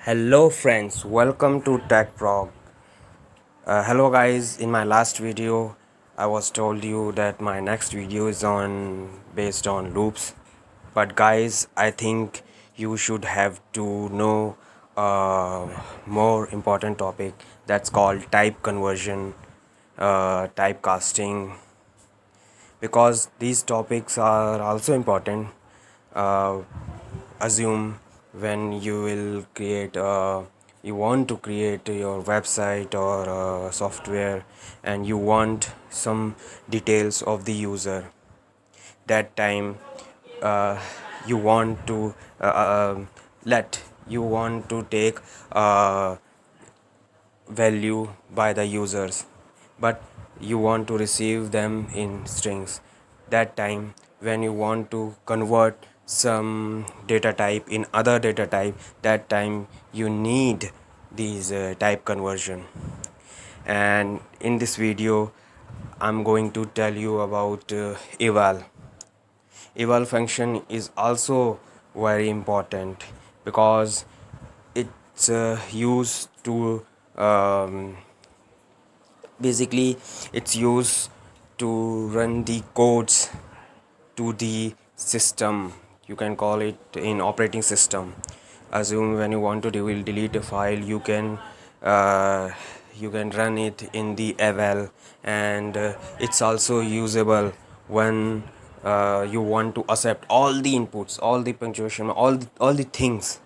Hello friends, welcome to Tech Prog. Hello guys, in my last video I was told you that my next video is on based on loops. But guys, I think you should have to know a more important topic that's called type conversion, typecasting, because these topics are also important. uh, Assume when you will create you want to create your website or software, and you want some details of the user. That time uh, you want to let you want to take value by the users, but you want to receive them in strings. That time when you want to convert some data type in other data type, that time you need these type conversion. And in this video I'm going to tell you about eval function is also very important, because it's used to um, basically it's used to run the codes to the system. You can call it in operating system. Assume when you want to delete a file, uh, you can run it in the eval. And it's also usable when you want to accept all the inputs, all the punctuation, all the things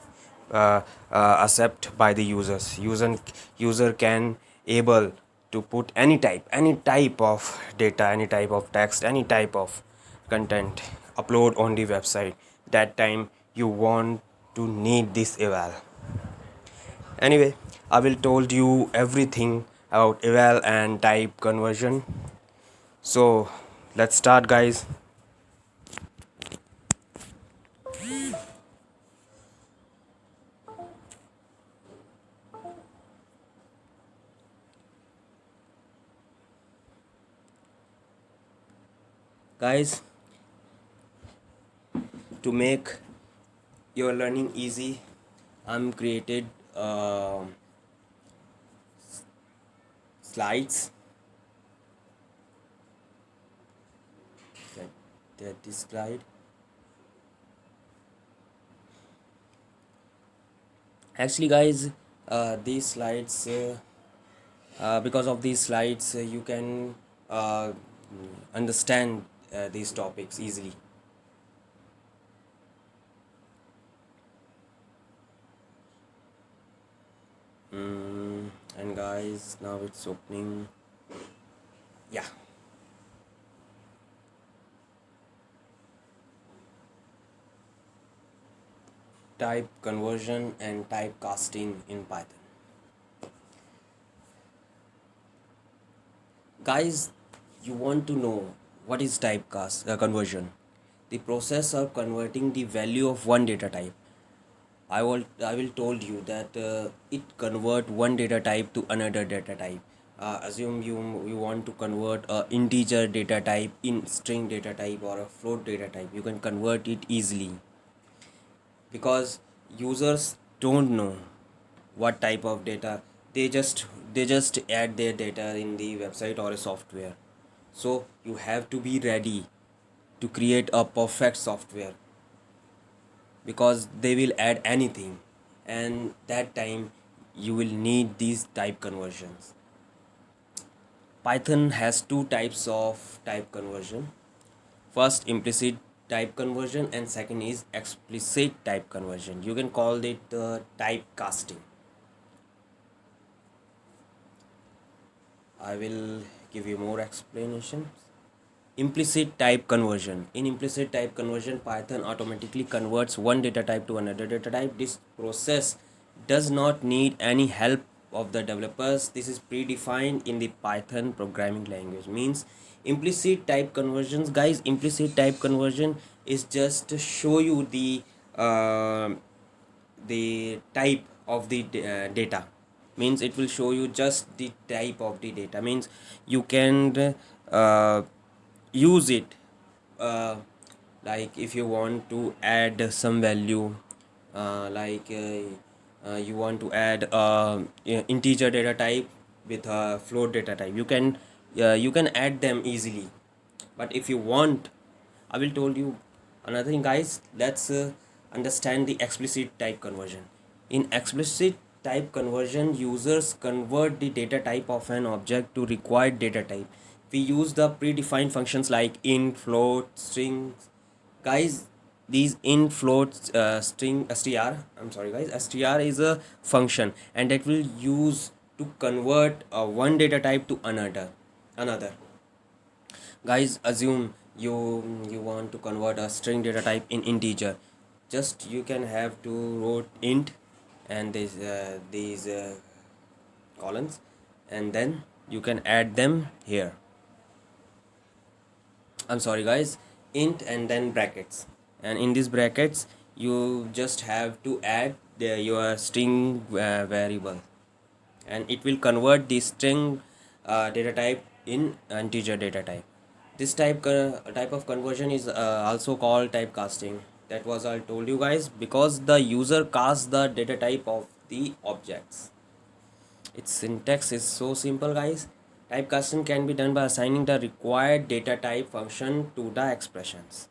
uh, accept by the user can able to put any type of data, any type of text, any type of content upload on the website. That time you want to need this eval. Anyway, I will told you everything about eval and type conversion. So let's start, guys. Guys, to make your learning easy, I'm created slides that describe. Actually guys, these slides because of these slides you can uh, understand these topics easily. And guys, now it's opening. Yeah. Type conversion and typecasting in Python. Guys, you want to know what is typecast conversion? The process of converting the value of one data type. I will told you that it convert one data type to another data type. Assume you want to convert a integer data type in string data type or a float data type. You can convert it easily, because users don't know what type of data. They just add their data in the website or a software. So you have to be ready to create a perfect software, because they will add anything, and that time you will need these type conversions. Python has two types of type conversion. First, implicit type conversion, and second is explicit type conversion. You can call it type casting. I will give you more explanation. Implicit type conversion. In implicit type conversion, Python automatically converts one data type to another data type. This process does not need any help of the developers. This is predefined in the Python programming language. Means implicit type conversions, guys. Implicit type conversion is just to show you the type of the data. Means it will show you just the type of the data. Means you can uh, use it uh, like if you want to add some value, like you want to add integer data type with a float data type, you can add them easily. But if you want, I will told you another thing, guys. Let's understand the explicit type conversion. In explicit type conversion, users convert the data type of an object to required data type. We use the predefined functions like int, float, strings. Guys, these int, float, string, str, I'm sorry guys, str is a function, and that will use to convert one data type to another. Guys, assume you want to convert a string data type in integer. Just you can have to wrote int and these columns, and then you can add them here. I'm sorry guys, int and then brackets, and in these brackets you just have to add your string variable, and it will convert the string data type in integer data type. This type of conversion is also called typecasting. That was I told you guys, because the user casts the data type of the objects. Its syntax is so simple, guys. Typecasting can be done by assigning the required data type function to the expressions.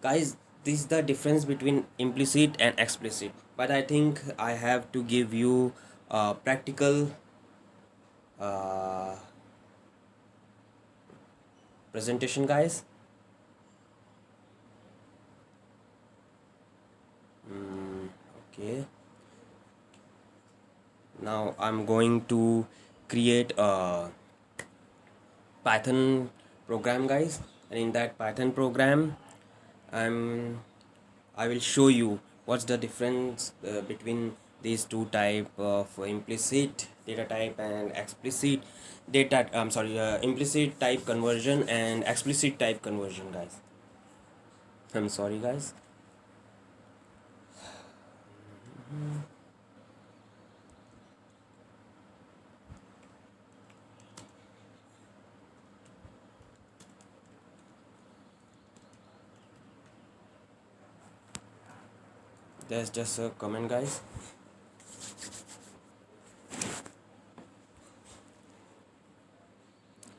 Guys, this is the difference between implicit and explicit. But I think I have to give you a practical uh, presentation, guys. Okay. Now I'm going to create a Python program, guys, and in that Python program, I'm I will show you what's the difference between these two type of implicit data type and explicit data. I'm sorry, implicit type conversion and explicit type conversion, guys. I'm sorry, guys. There's just a comment, guys.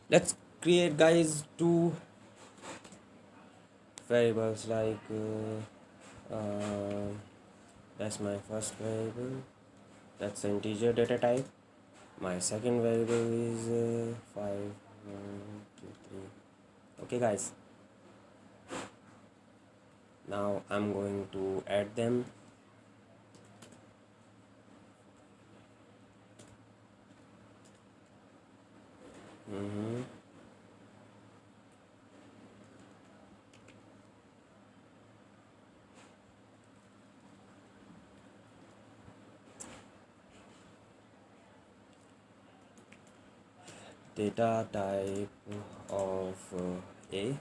Let's create, guys, two variables like that's my first variable, that's the integer data type. My second variable is 5 1 2 3. Okay guys, now I'm going to add them. Mm-hmm. Data type of A.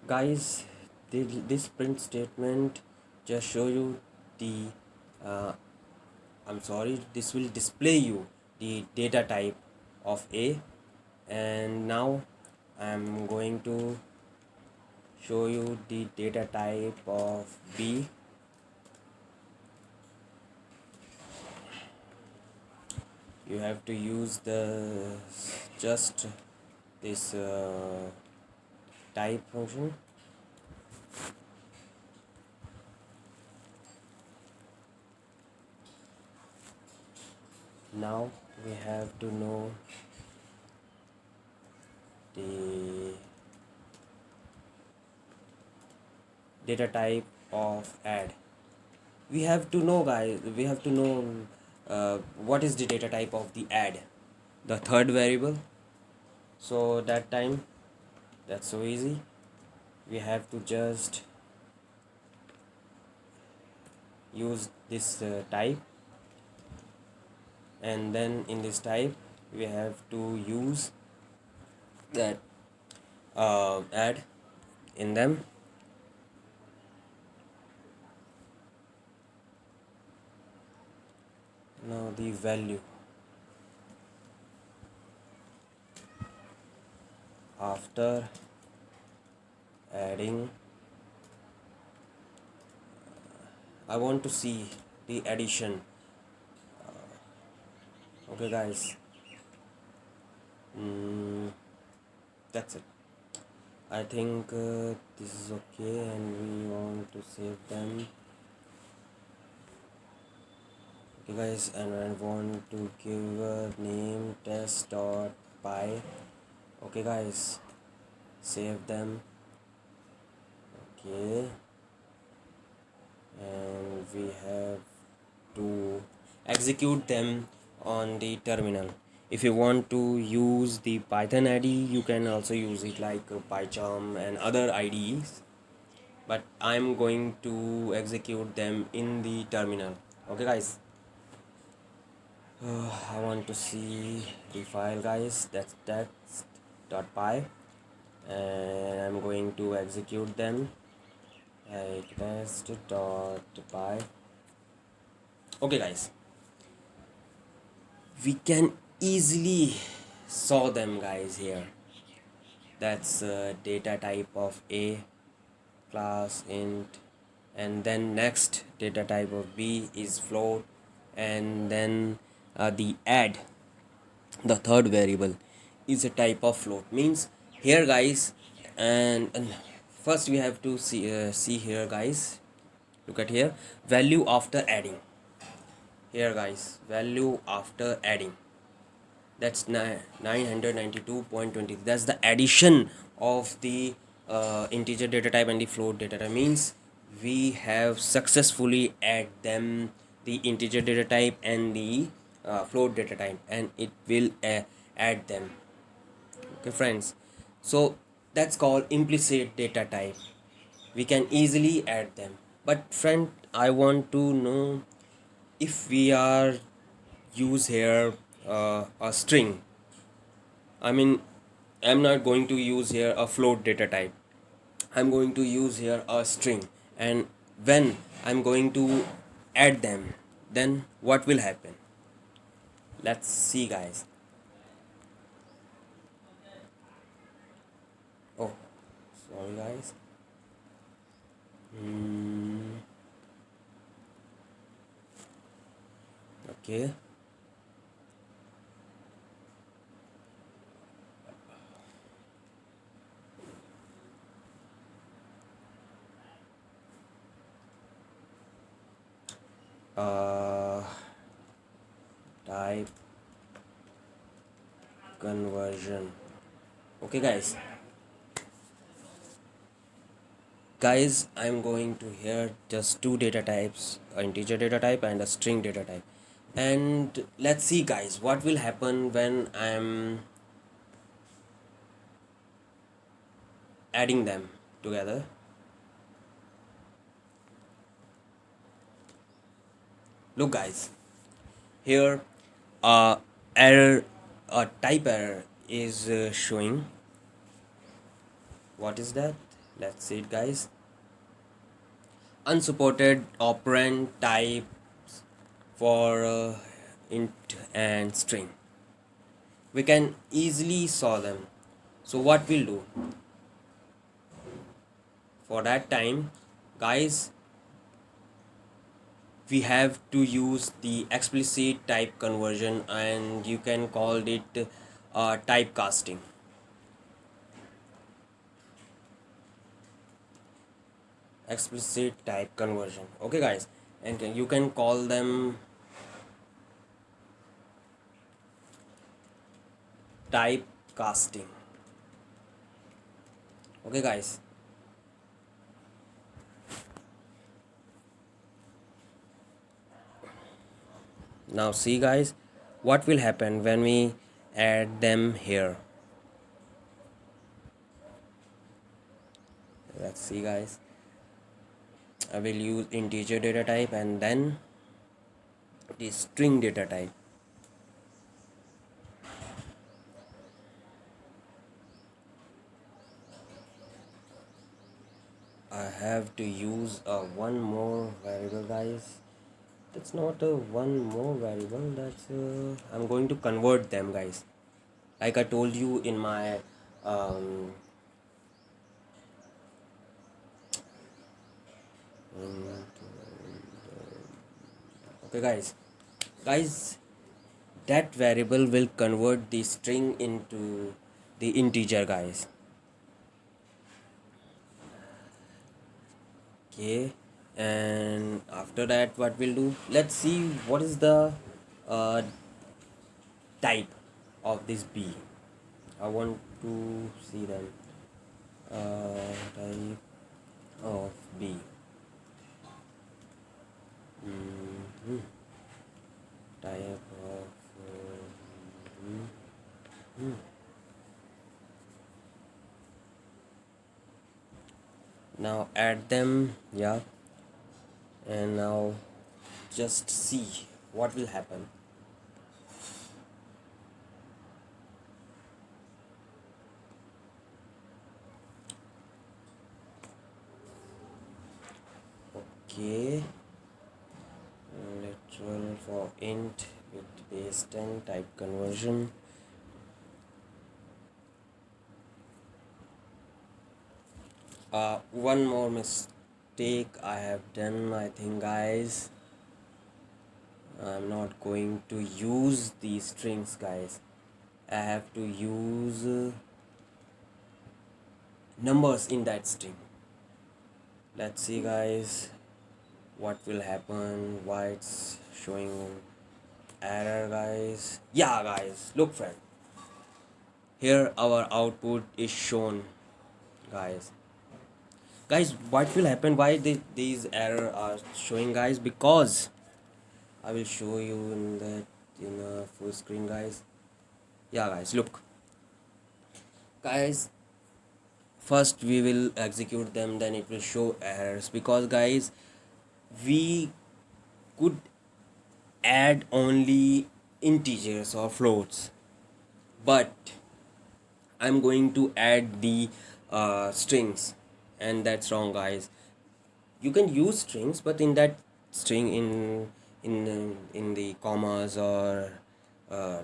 Guys, this print statement just show you the uh, I'm sorry, this will display you the data type of A, and now I'm going to show you the data type of B. You have to use the just this type function. Now we have to know the data type of add. We have to know, guys, we have to know what is the data type of the add, the third variable. So that time, that's so easy. We have to just use this type, and then in this type we have to use that add in them. Now the value after adding, I want to see the addition. Okay guys, that's it. I think this is okay, and we want to save them. Okay guys, and I want to give a name test.py. Okay guys, save them. Okay, and we have to execute them on the terminal. If you want to use the Python IDE, you can also use it like PyCharm and other IDEs, but I'm going to execute them in the terminal. Okay guys, I want to see the file guys, that's text.py, and I'm going to execute them like test.py. Okay guys, we can easily saw them guys here. That's data type of a class int, and then next data type of b is float, and then the add, the third variable, is a type of float. Means here guys, and first we have to see here guys, look at here, value after adding. Here guys, value after adding, that's 992.20. That's the addition of the integer data type and the float data type. Means we have successfully add them, the integer data type and the float data type, and it will add them. Okay friends, so that's called implicit data type. We can easily add them. But friend, I want to know, if we are use here a string, I mean, I'm not going to use here a float data type. I'm going to use here a string. And when I'm going to add them, then what will happen? Let's see, guys. Oh, sorry, guys. Okay. Uh, type conversion. Okay, guys, I'm going to here just two data types, an integer data type and a string data type. And let's see guys, what will happen when I'm adding them together. Look guys, here error, a type error is showing. What is that? Let's see it guys. Unsupported operand type for int and string. We can easily saw them. So what we'll do for that time, guys, we have to use the explicit type conversion, and you can call it typecasting. Explicit type conversion. Okay guys, and you can call them typecasting. Okay guys, now see guys, what will happen when we add them here. Let's see guys, I will use integer data type and then the string data type. I have to use one more variable guys, That's not one more variable. That's I'm going to convert them, guys. Like I told you in my um, okay, guys, that variable will convert the string into the integer, guys. Okay, and after that, what we'll do? Let's see what is the uh, type of this b. I want to see them. Type of b. Mhm. Type of mhm. Now add them, yeah, and now just see what will happen. Okay, literal for int with base 10 type conversion. One more mistake I have done, I think, guys. I'm not going to use these strings, guys. I have to use numbers in that string. Let's see, guys, what will happen, why it's showing error, guys. Yeah, guys, look, friend, here our output is shown, guys. What will happen, why these error are showing, guys? Because I will show you in a full screen, guys. Yeah, guys, look, guys, first we will execute them, then it will show errors because, guys, we could add only integers or floats, but I'm going to add the strings, and that's wrong, guys. You can use strings, but in that string, in the commas or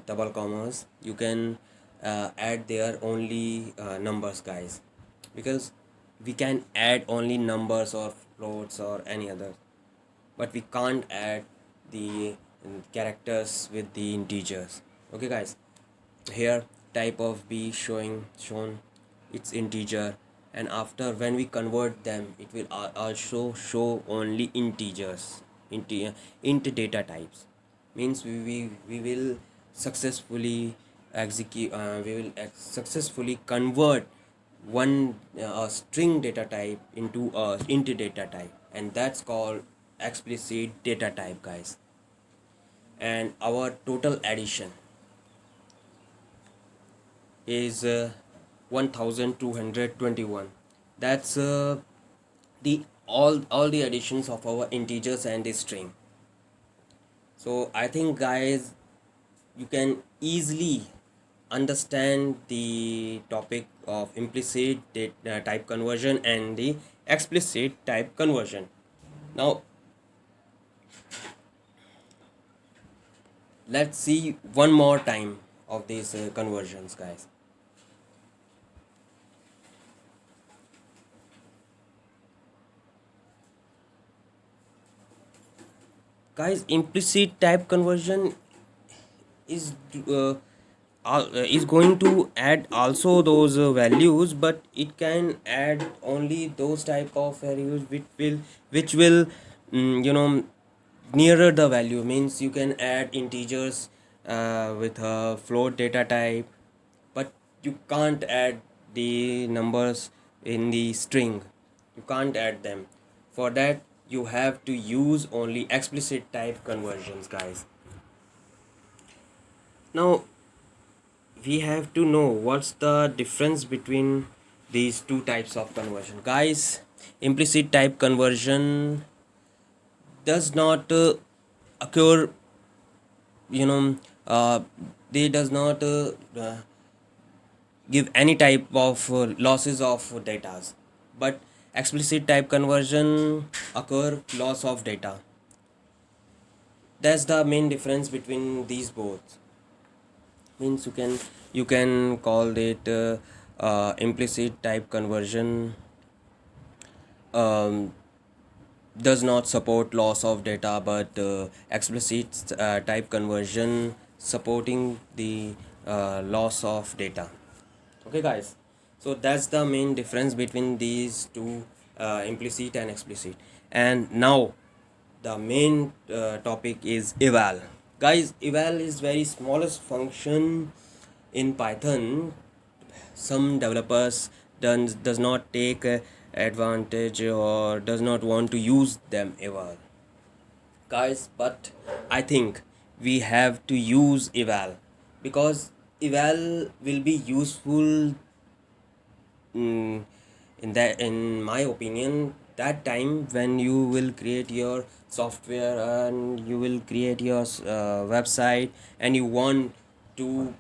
double commas, you can add there only numbers, guys, because we can add only numbers or floats or any other, but we can't add the characters with the integers. Okay, guys, here type of b shown its integer, and after when we convert them, it will also show only integers. Int data types means we will successfully execute, we will successfully convert one string data type into a int data type, and that's called explicit data type, guys. And our total addition is 1221. That's the all the additions of our integers and the string. So I think, guys, you can easily understand the topic of implicit type conversion and the explicit type conversion. Now let's see one more time of these conversions, guys. Guys, implicit type conversion is is going to add also those values, but it can add only those type of values which will nearer the value. Means you can add integers with a float data type, but you can't add the numbers in the string. You can't add them. For that, you have to use only explicit type conversions, guys. Now we have to know what's the difference between these two types of conversion, guys. Implicit type conversion does not occur, you know they does not give any type of losses of data, but explicit type conversion occur loss of data. That's the main difference between these both. Means you can call it implicit type conversion um, does not support loss of data, but explicit type conversion supporting the loss of data. Okay, guys. So that's the main difference between these two, implicit and explicit. And now the main topic is eval. Guys, eval is very smallest function in Python. Some developers does not take advantage or does not want to use them ever, guys, but I think we have to use eval because eval will be useful, in my opinion, that time when you will create your software and you will create your website, and you want to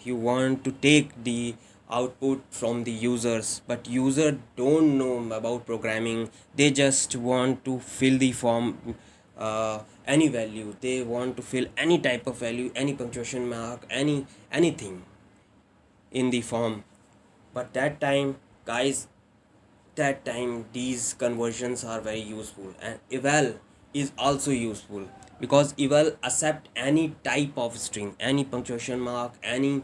you want to take the output from the users, but user don't know about programming. They just want to fill the form, any value they want to fill, any type of value, any punctuation mark, anything in the form. But that time, guys, that time these conversions are very useful, and eval is also useful because eval accept any type of string, any punctuation mark, any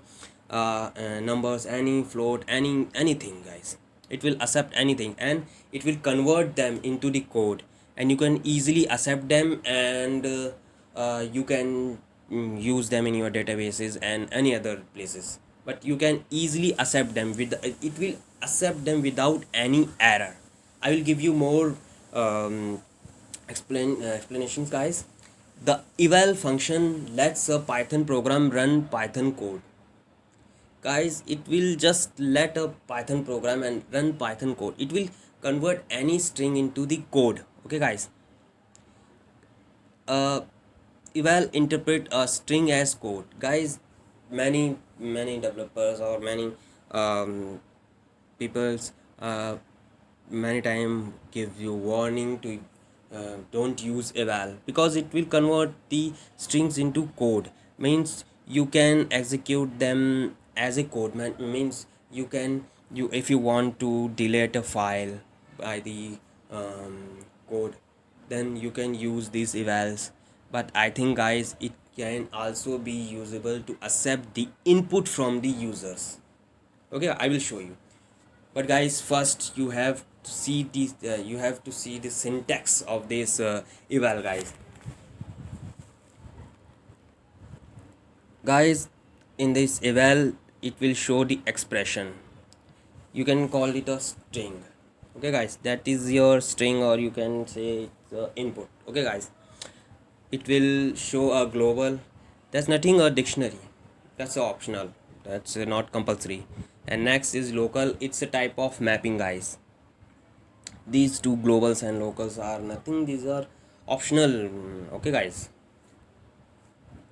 numbers, any float, anything, guys. It will accept anything and it will convert them into the code, and you can easily accept them, and you can use them in your databases and any other places. But you can easily accept them with it will accept them without any error. I will give you more explanations, guys. The eval function lets a Python program run Python code. Guys, it will just let a Python program and run Python code. It will convert any string into the code. Okay, guys. uh, eval interpret a string as code, guys. Many developers or many um, people's many time give you warning to don't use eval because it will convert the strings into code. Means you can execute them as a code. Means you can, you if you want to delete a file by the code, then you can use these evals. But I think, guys, it can also be usable to accept the input from the users. Okay, I will show you. But guys, first you have to see the syntax of this eval, guys. In this eval, it will show the expression. You can call it a string. Okay, guys, that is your string, or you can say it's input. Okay, guys, it will show a global. That's nothing a dictionary. That's optional. That's not compulsory. And next is local. It's a type of mapping, guys. These two, globals and locals, are nothing. These are optional. Okay, guys.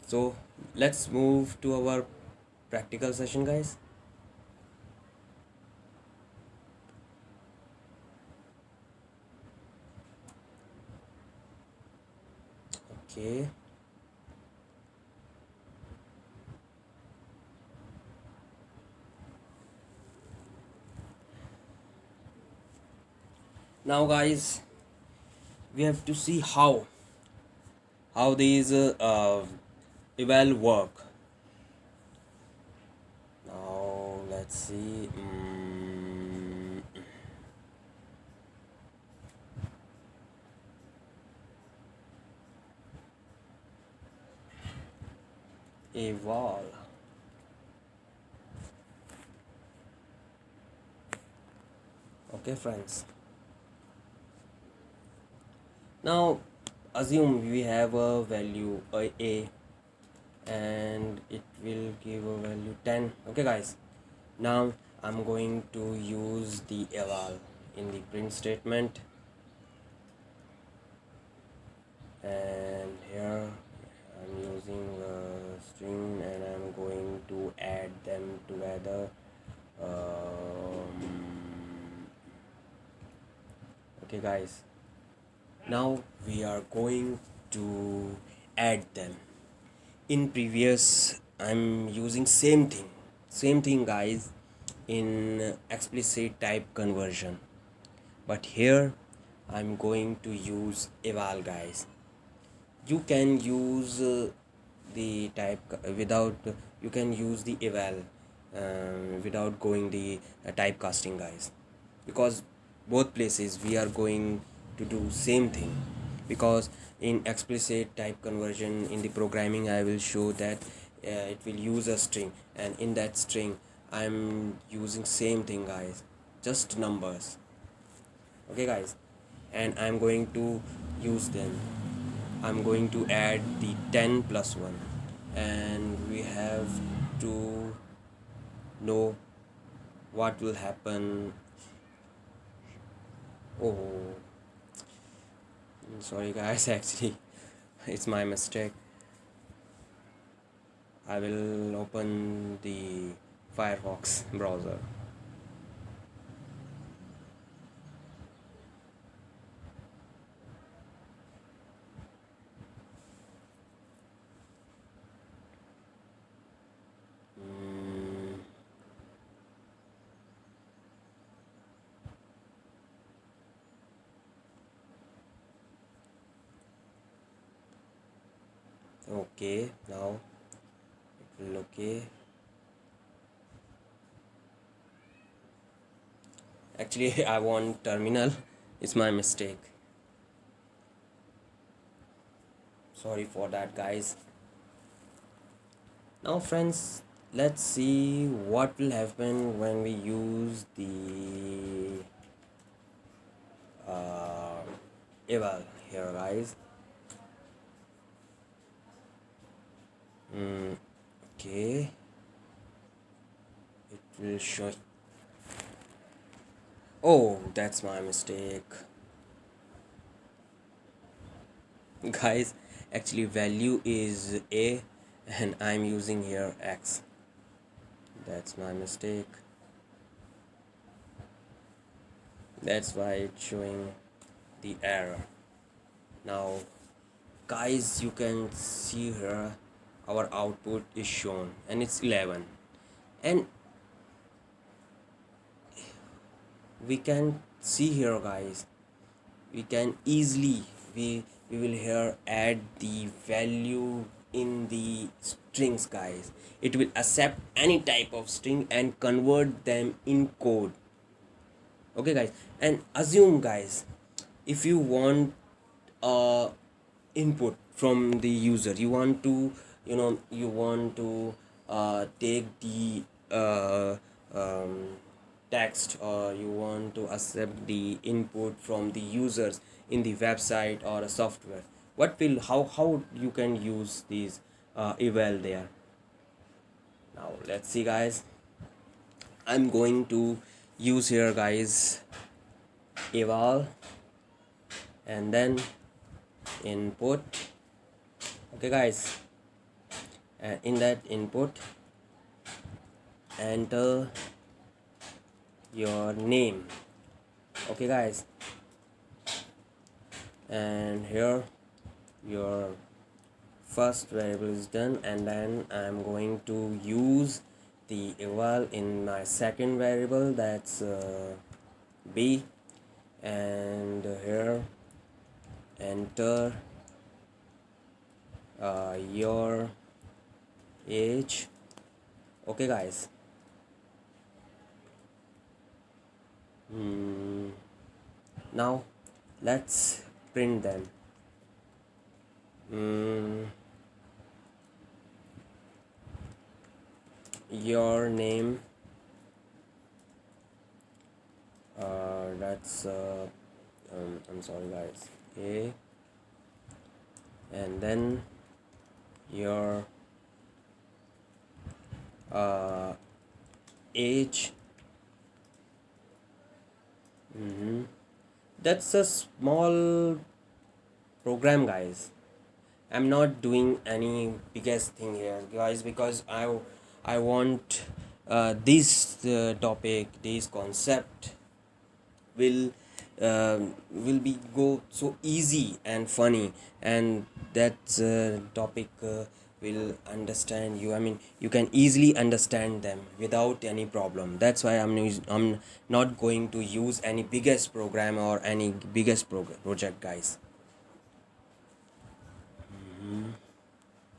So let's move to our practical session, guys. Okay. Now, guys, we have to see how these eval work. Now let's see. Eval. Okay, friends. Now assume we have a value a, and it will give a value 10. Okay, guys. Now I'm going to use the eval in the print statement, and here I'm using a string and I'm going to add them together. Okay, guys, now we are going to add them. In previous, I'm using same thing guys, in explicit type conversion, but here I'm going to use eval guys. You can use the type without, you can use the eval without going the typecasting guys, because both places we are going to do same thing. Because in explicit type conversion, in the programming I will show that it will use a string, and in that string I'm using same thing guys, just numbers. Okay guys, and I'm going to use them. I'm going to add the 10 plus 1, and we have to know what will happen. Oh, sorry guys, actually it's my mistake. I will open the Firefox browser. Mm, okay, now it will okay. Actually I want terminal, it's my mistake. Sorry for that guys. Now friends, let's see what will happen when we use the uh, eval here guys. Okay, it will show. Oh, that's my mistake. Guys, actually value is a and I'm using here x. That's my mistake. That's why it's showing the error. Now guys, you can see here our output is shown and it's 11, and we can see here guys, we can easily, we will here add the value in the strings guys. It will accept any type of string and convert them in code. Okay guys, and assume guys, if you want uh input from the user, you want to, you want to take the text, or you want to accept the input from the users in the website or a software, what will, how you can use these eval there. Now let's see guys, I'm going to use here guys eval, and then input. Okay guys, and in that input enter your name. Okay guys, and here your first variable is done, and then I'm going to use the eval in my second variable, that's b, and here enter your age. Okay guys, now let's print them. Your name, that's I'm sorry guys, okay, and then your age. That's a small program guys, I'm not doing any biggest thing here guys, because I want this topic, this concept will will be go so easy and funny, and that topic will understand you. I mean, you can easily understand them without any problem. That's why I'm not going to use any biggest program or any biggest project, guys.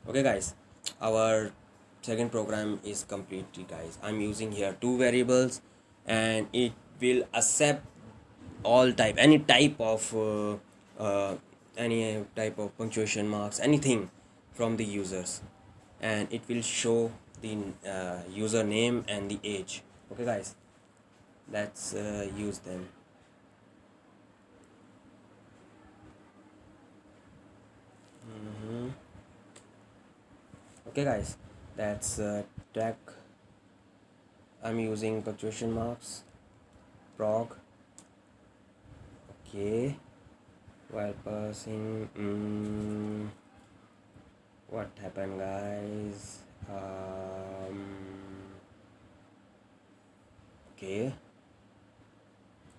Okay, guys, our second program is completely, guys. I'm using here two variables, and it will accept all type, any type of punctuation marks, anything from the users, and it will show the username and the age. Okay, guys, let's use them. Okay, guys, that's tag. I'm using punctuation marks, prog. Okay, while passing. What happened, guys? Okay,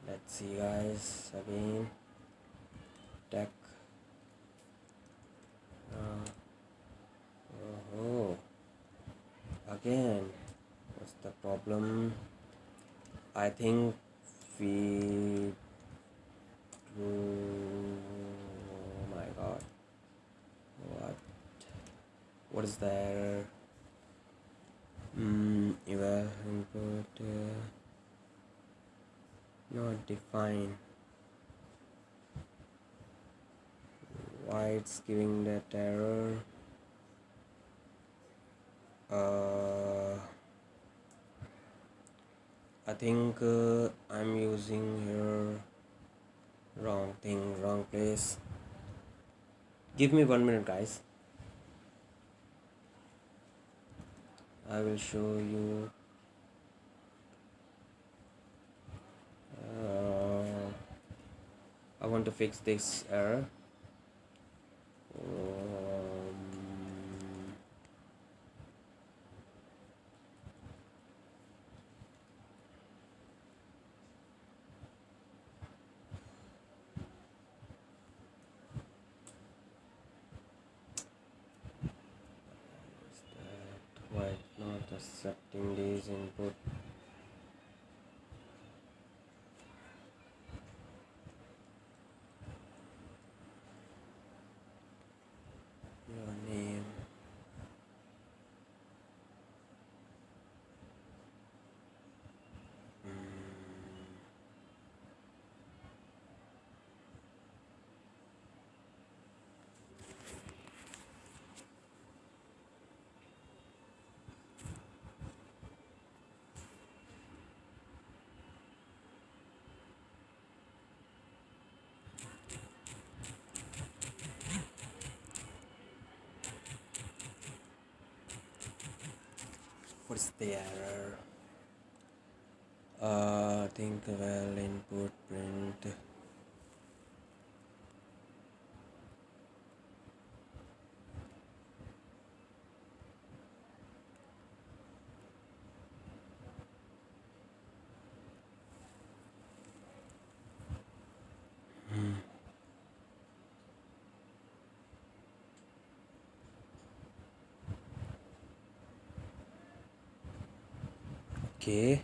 let's see, guys, again. Tech. Oh, again, what's the problem? I think we. Oh my god. What? What is there? Eval input not defined. Why it's giving that error? I think I'm using here wrong thing, wrong place. Give me 1 minute, guys. I will show you. I want to fix this error. Is that why it's not accepting these input? Your name. What's the error? Think well input print. Okay.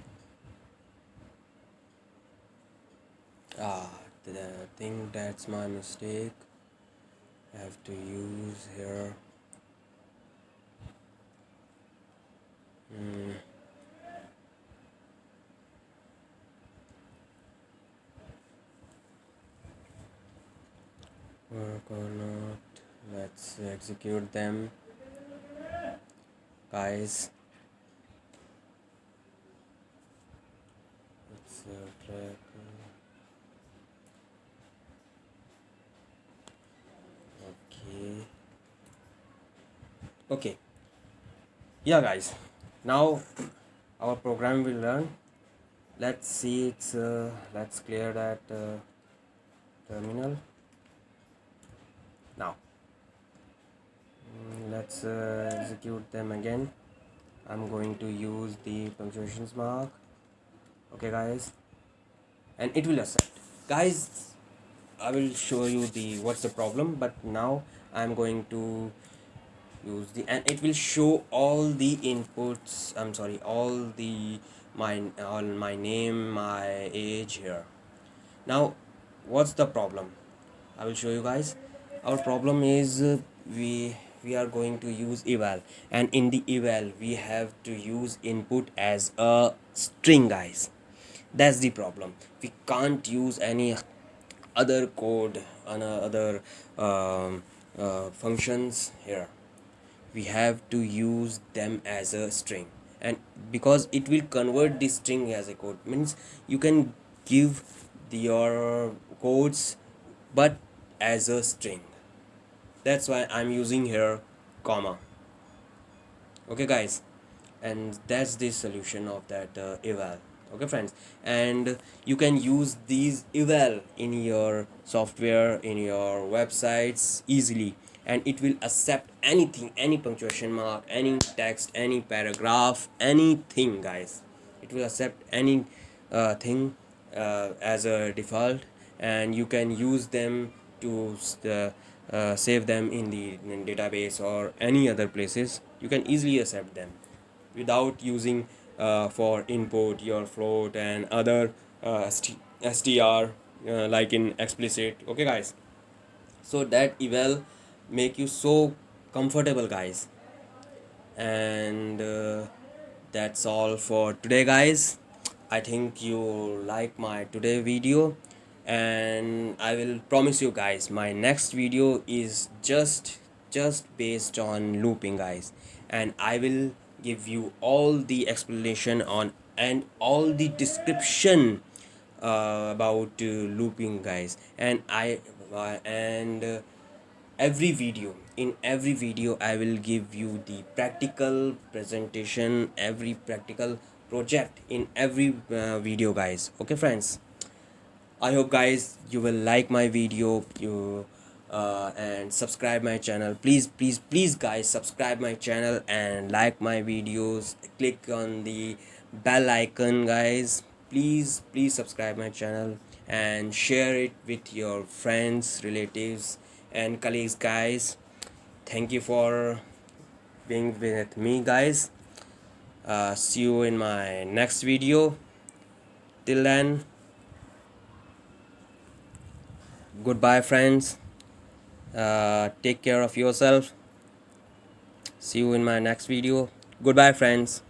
The thing, that's my mistake. I have to use here. Work or not. Let's execute them, guys. Let's track. Okay. Yeah, guys, now our program will run. Let's see, it's let's clear that terminal now. Let's execute them again. I'm going to use the punctuations mark. Okay, guys, and it will accept. guys, I will show you the what's the problem, but now I'm going to use the, and it will show all the inputs, I'm sorry, all my name, my age here. Now what's the problem? I will show you guys. Our problem is we are going to use eval, and in the eval we have to use input as a string, guys. That's the problem. We can't use any other code on other functions here. We have to use them as a string, and because it will convert this string as a code, means you can give your codes but as a string. That's why I'm using here comma. Okay guys, and that's the solution of that eval. Okay friends, and you can use these eval in your software, in your websites easily, and it will accept anything, any punctuation mark, any text, any paragraph, anything, guys. It will accept any thing as a default, and you can use them to save them in the database or any other places. You can easily accept them without using for input your float and other str like in explicit. Okay guys, so that eval make you so comfortable, guys. And that's all for today, guys. I think you like my today video, and I will promise you guys my next video is just based on looping, guys, and I will give you all the explanation on and all the description about looping, guys. And every video I will give you the practical presentation, every practical project in every video, guys. Okay friends, I hope guys you will like my video, you and subscribe my channel. Please guys, subscribe my channel and like my videos. Click on the bell icon, guys. Please subscribe my channel and share it with your friends, relatives and colleagues, guys. Thank you for being with me, guys. See you in my next video. Till then, goodbye friends. Take care of yourself. See you in my next video. Goodbye friends.